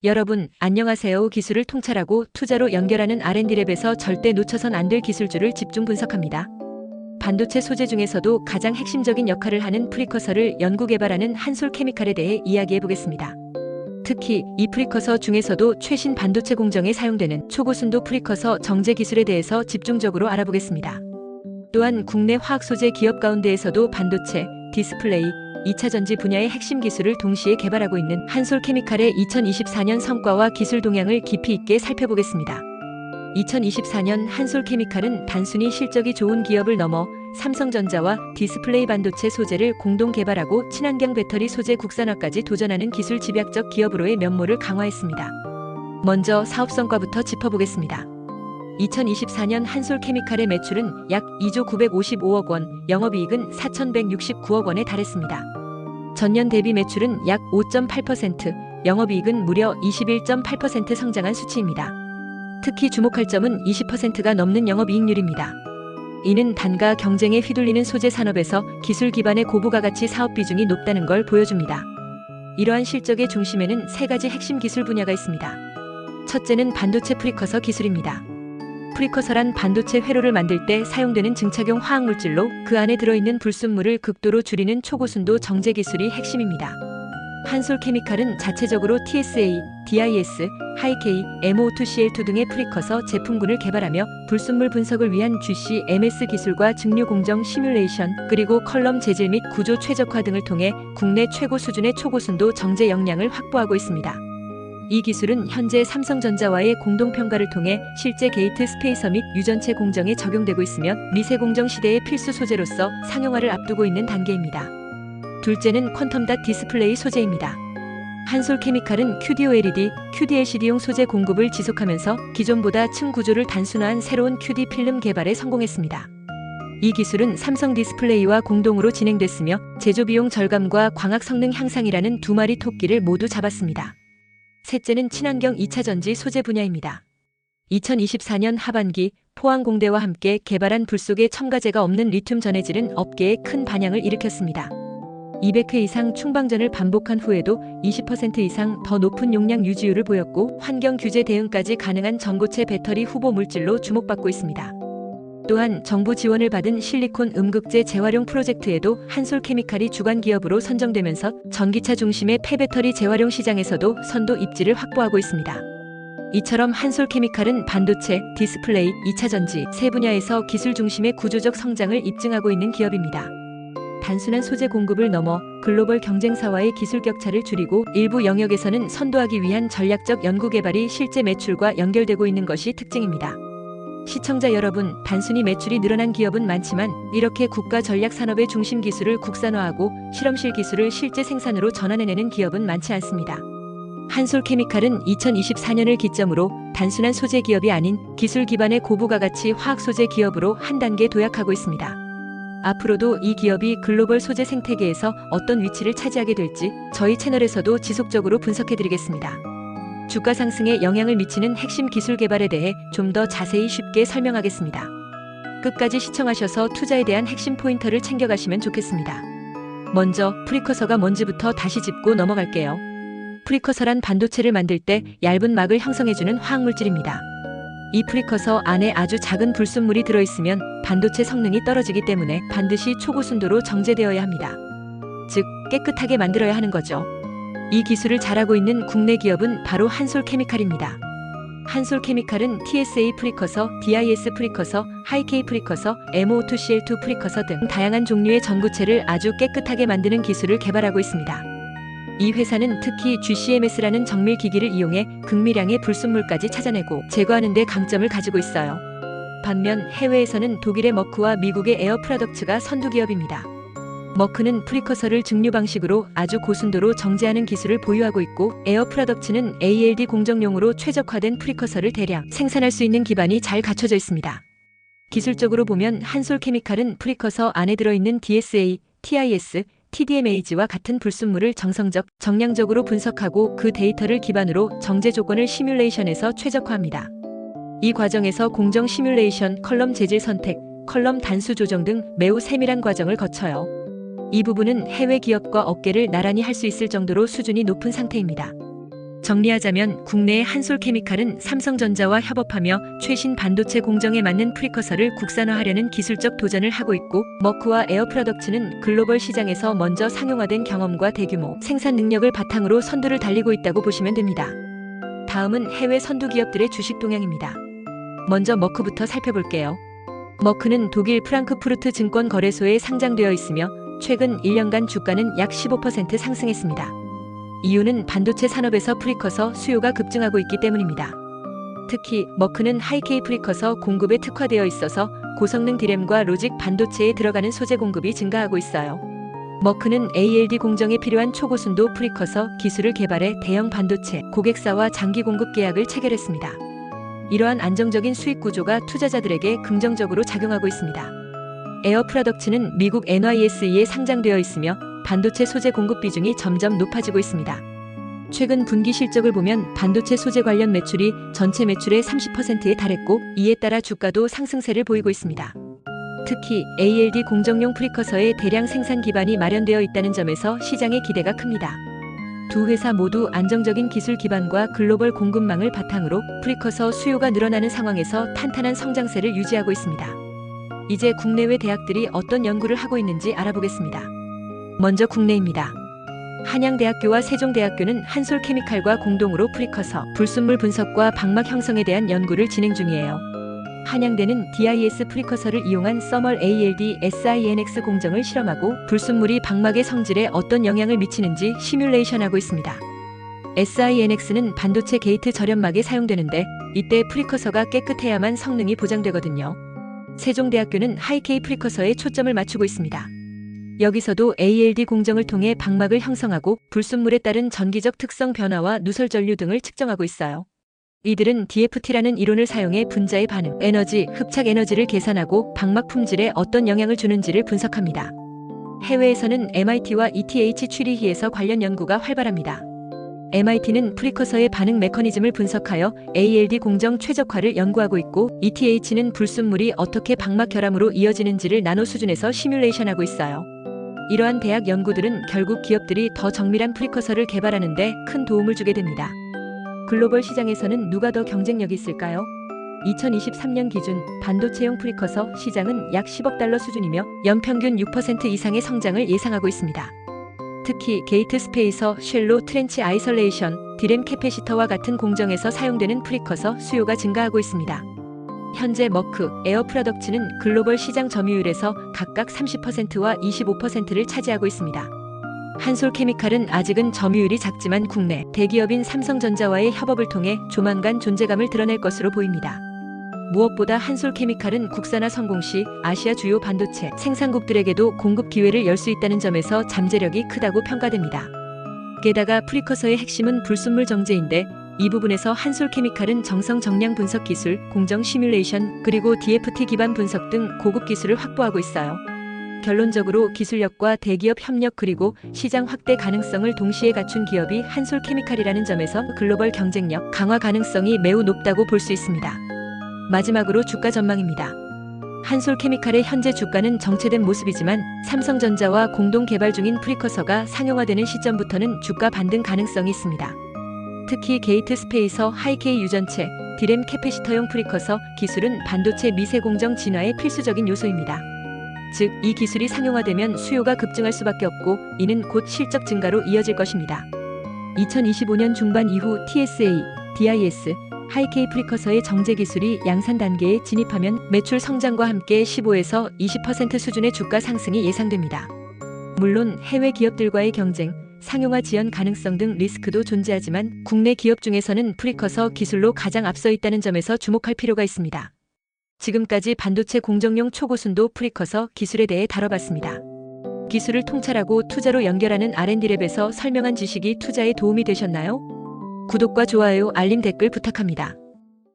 여러분, 안녕하세요. 기술을 통찰하고 투자로 연결하는 R&D랩에서 절대 놓쳐선 안 될 기술주를 집중 분석합니다. 반도체 소재 중에서도 가장 핵심적인 역할을 하는 프리커서를 연구 개발하는 한솔케미칼에 대해 이야기해 보겠습니다. 특히 이 프리커서 중에서도 최신 반도체 공정에 사용되는 초고순도 프리커서 정제 기술에 대해서 집중적으로 알아보겠습니다. 또한 국내 화학소재 기업 가운데에서도 반도체, 디스플레이, 2차 전지 분야의 핵심 기술을 동시에 개발하고 있는 한솔케미칼의 2024년 성과와 기술 동향을 깊이 있게 살펴보겠습니다. 2024년 한솔케미칼은 단순히 실적이 좋은 기업을 넘어 삼성전자와 디스플레이 반도체 소재를 공동 개발하고 친환경 배터리 소재 국산화까지 도전하는 기술 집약적 기업으로의 면모를 강화했습니다. 먼저 사업 성과부터 짚어보겠습니다. 2024년 한솔케미칼의 매출은 약 2조 955억 원, 영업이익은 4,169억 원에 달했습니다. 전년 대비 매출은 약 5.8%, 영업이익은 무려 21.8% 성장한 수치입니다. 특히 주목할 점은 20%가 넘는 영업이익률입니다. 이는 단가 경쟁에 휘둘리는 소재 산업에서 기술 기반의 고부가 가치 사업 비중이 높다는 걸 보여줍니다. 이러한 실적의 중심에는 세 가지 핵심 기술 분야가 있습니다. 첫째는 반도체 프리커서 기술입니다. 프리커서란 반도체 회로를 만들 때 사용되는 증착용 화학물질로 그 안에 들어있는 불순물을 극도로 줄이는 초고순도 정제 기술이 핵심입니다. 한솔케미칼은 자체적으로 TSA, DIS, 하이K, MO2CL2 등의 프리커서 제품군을 개발하며 불순물 분석을 위한 GC, MS 기술과 증류 공정 시뮬레이션, 그리고 컬럼 재질 및 구조 최적화 등을 통해 국내 최고 수준의 초고순도 정제 역량을 확보하고 있습니다. 이 기술은 현재 삼성전자와의 공동평가를 통해 실제 게이트 스페이서 및 유전체 공정에 적용되고 있으며 미세 공정 시대의 필수 소재로서 상용화를 앞두고 있는 단계입니다. 둘째는 퀀텀닷 디스플레이 소재입니다. 한솔케미칼은 QD-OLED, QD-LCD용 소재 공급을 지속하면서 기존보다 층 구조를 단순화한 새로운 QD 필름 개발에 성공했습니다. 이 기술은 삼성 디스플레이와 공동으로 진행됐으며 제조 비용 절감과 광학 성능 향상이라는 두 마리 토끼를 모두 잡았습니다. 셋째는 친환경 2차 전지 소재 분야입니다. 2024년 하반기 포항공대와 함께 개발한 불 속에 첨가제가 없는 리튬 전해질은 업계에 큰 반향을 일으켰습니다. 200회 이상 충방전을 반복한 후에도 20% 이상 더 높은 용량 유지율을 보였고 환경 규제 대응까지 가능한 전고체 배터리 후보 물질로 주목받고 있습니다. 또한 정부 지원을 받은 실리콘 음극재 재활용 프로젝트에도 한솔케미칼이 주관 기업으로 선정되면서 전기차 중심의 폐배터리 재활용 시장에서도 선도 입지를 확보하고 있습니다. 이처럼 한솔케미칼은 반도체, 디스플레이, 2차 전지 세 분야에서 기술 중심의 구조적 성장을 입증하고 있는 기업입니다. 단순한 소재 공급을 넘어 글로벌 경쟁사와의 기술 격차를 줄이고 일부 영역에서는 선도하기 위한 전략적 연구 개발이 실제 매출과 연결되고 있는 것이 특징입니다. 시청자 여러분, 단순히 매출이 늘어난 기업은 많지만 이렇게 국가 전략 산업의 중심 기술을 국산화하고 실험실 기술을 실제 생산으로 전환해내는 기업은 많지 않습니다. 한솔케미칼은 2024년을 기점으로 단순한 소재 기업이 아닌 기술 기반의 고부가 가치 화학 소재 기업으로 한 단계 도약하고 있습니다. 앞으로도 이 기업이 글로벌 소재 생태계에서 어떤 위치를 차지하게 될지 저희 채널에서도 지속적으로 분석해드리겠습니다. 주가 상승에 영향을 미치는 핵심 기술 개발에 대해 좀 더 자세히 쉽게 설명하겠습니다. 끝까지 시청하셔서 투자에 대한 핵심 포인터를 챙겨가시면 좋겠습니다. 먼저 프리커서가 뭔지부터 다시 짚고 넘어갈게요. 프리커서란 반도체를 만들 때 얇은 막을 형성해주는 화학물질입니다. 이 프리커서 안에 아주 작은 불순물이 들어있으면 반도체 성능이 떨어지기 때문에 반드시 초고순도로 정제되어야 합니다. 즉, 깨끗하게 만들어야 하는 거죠. 이 기술을 잘하고 있는 국내 기업은 바로 한솔케미칼입니다. 한솔케미칼은 TSA 프리커서, DIS 프리커서, 하이K 프리커서, MO2CL2 프리커서 등 다양한 종류의 전구체를 아주 깨끗하게 만드는 기술을 개발하고 있습니다. 이 회사는 특히 GCMS라는 정밀 기기를 이용해 극미량의 불순물까지 찾아내고 제거하는 데 강점을 가지고 있어요. 반면 해외에서는 독일의 머크와 미국의 에어 프로덕츠가 선두 기업입니다. 머크는 프리커서를 증류 방식으로 아주 고순도로 정제하는 기술을 보유하고 있고 에어 프로덕츠는 ALD 공정용으로 최적화된 프리커서를 대량 생산할 수 있는 기반이 잘 갖춰져 있습니다. 기술적으로 보면 한솔케미칼은 프리커서 안에 들어있는 DSA, TIS, TDMAG와 같은 불순물을 정성적, 정량적으로 분석하고 그 데이터를 기반으로 정제 조건을 시뮬레이션해서 최적화합니다. 이 과정에서 공정 시뮬레이션, 컬럼 재질 선택, 컬럼 단수 조정 등 매우 세밀한 과정을 거쳐요. 이 부분은 해외 기업과 업계를 나란히 할 수 있을 정도로 수준이 높은 상태입니다. 정리하자면 국내의 한솔케미칼은 삼성전자와 협업하며 최신 반도체 공정에 맞는 프리커서를 국산화하려는 기술적 도전을 하고 있고, 머크와 에어프로덕츠는 글로벌 시장에서 먼저 상용화된 경험과 대규모 생산 능력을 바탕으로 선두를 달리고 있다고 보시면 됩니다. 다음은 해외 선두 기업들의 주식 동향입니다. 먼저 머크부터 살펴볼게요. 머크는 독일 프랑크푸르트 증권 거래소에 상장되어 있으며 최근 1년간 주가는 약 15% 상승했습니다. 이유는 반도체 산업에서 프리커서 수요가 급증하고 있기 때문입니다. 특히 머크는 하이케이 프리커서 공급에 특화되어 있어서 고성능 디램과 로직 반도체에 들어가는 소재 공급이 증가하고 있어요. 머크는 ALD 공정에 필요한 초고순도 프리커서 기술을 개발해 대형 반도체 고객사와 장기 공급 계약을 체결했습니다. 이러한 안정적인 수익 구조가 투자자들에게 긍정적으로 작용하고 있습니다. 에어프로덕츠는 미국 NYSE에 상장되어 있으며 반도체 소재 공급 비중이 점점 높아지고 있습니다. 최근 분기 실적을 보면 반도체 소재 관련 매출이 전체 매출의 30%에 달했고, 이에 따라 주가도 상승세를 보이고 있습니다. 특히 ALD 공정용 프리커서의 대량 생산 기반이 마련되어 있다는 점에서 시장의 기대가 큽니다. 두 회사 모두 안정적인 기술 기반과 글로벌 공급망을 바탕으로 프리커서 수요가 늘어나는 상황에서 탄탄한 성장세를 유지하고 있습니다. 이제 국내외 대학들이 어떤 연구를 하고 있는지 알아보겠습니다. 먼저 국내입니다. 한양대학교와 세종대학교는 한솔케미칼과 공동으로 프리커서, 불순물 분석과 방막 형성에 대한 연구를 진행 중이에요. 한양대는 DIS 프리커서를 이용한 서멀 ALD SINX 공정을 실험하고 불순물이 방막의 성질에 어떤 영향을 미치는지 시뮬레이션하고 있습니다. SINX는 반도체 게이트 절연막에 사용되는데, 이때 프리커서가 깨끗해야만 성능이 보장되거든요. 세종대학교는 하이케이 프리커서에 초점을 맞추고 있습니다. 여기서도 ALD 공정을 통해 방막을 형성하고 불순물에 따른 전기적 특성 변화와 누설 전류 등을 측정하고 있어요. 이들은 DFT라는 이론을 사용해 분자의 반응, 에너지, 흡착 에너지를 계산하고 방막 품질에 어떤 영향을 주는지를 분석합니다. 해외에서는 MIT와 ETH 취리히에서 관련 연구가 활발합니다. MIT는 프리커서의 반응 메커니즘을 분석하여 ALD 공정 최적화를 연구하고 있고, ETH는 불순물이 어떻게 방막 결함으로 이어지는지를 나노 수준에서 시뮬레이션하고 있어요. 이러한 대학 연구들은 결국 기업들이 더 정밀한 프리커서를 개발하는 데 큰 도움을 주게 됩니다. 글로벌 시장에서는 누가 더 경쟁력이 있을까요? 2023년 기준 반도체용 프리커서 시장은 약 10억 달러 수준이며 연평균 6% 이상의 성장을 예상하고 있습니다. 특히 게이트 스페이서, 쉘로 트렌치 아이솔레이션, 디램 캐패시터와 같은 공정에서 사용되는 프리커서 수요가 증가하고 있습니다. 현재 머크, 에어프로덕츠는 글로벌 시장 점유율에서 각각 30%와 25%를 차지하고 있습니다. 한솔케미칼은 아직은 점유율이 작지만 국내 대기업인 삼성전자와의 협업을 통해 조만간 존재감을 드러낼 것으로 보입니다. 무엇보다 한솔케미칼은 국산화 성공 시 아시아 주요 반도체 생산국들에게도 공급 기회를 열 수 있다는 점에서 잠재력이 크다고 평가됩니다. 게다가 프리커서의 핵심은 불순물 정제인데, 이 부분에서 한솔케미칼은 정성 정량 분석 기술, 공정 시뮬레이션, 그리고 DFT 기반 분석 등 고급 기술을 확보하고 있어요. 결론적으로 기술력과 대기업 협력 그리고 시장 확대 가능성을 동시에 갖춘 기업이 한솔케미칼이라는 점에서 글로벌 경쟁력 강화 가능성이 매우 높다고 볼 수 있습니다. 마지막으로 주가 전망입니다. 한솔케미칼의 현재 주가는 정체된 모습이지만 삼성전자와 공동 개발 중인 프리커서가 상용화되는 시점부터는 주가 반등 가능성이 있습니다. 특히 게이트 스페이서, 하이케이 유전체, 디램 캐패시터용 프리커서 기술은 반도체 미세 공정 진화의 필수적인 요소입니다. 즉, 이 기술이 상용화되면 수요가 급증할 수밖에 없고, 이는 곧 실적 증가로 이어질 것입니다. 2025년 중반 이후 TSA, DIS, 하이케이 프리커서의 정제 기술이 양산 단계에 진입하면 매출 성장과 함께 15에서 20% 수준의 주가 상승이 예상됩니다. 물론 해외 기업들과의 경쟁, 상용화 지연 가능성 등 리스크도 존재하지만 국내 기업 중에서는 프리커서 기술로 가장 앞서 있다는 점에서 주목할 필요가 있습니다. 지금까지 반도체 공정용 초고순도 프리커서 기술에 대해 다뤄봤습니다. 기술을 통찰하고 투자로 연결하는 R&D랩에서 설명한 지식이 투자에 도움이 되셨나요? 구독과 좋아요, 알림, 댓글 부탁합니다.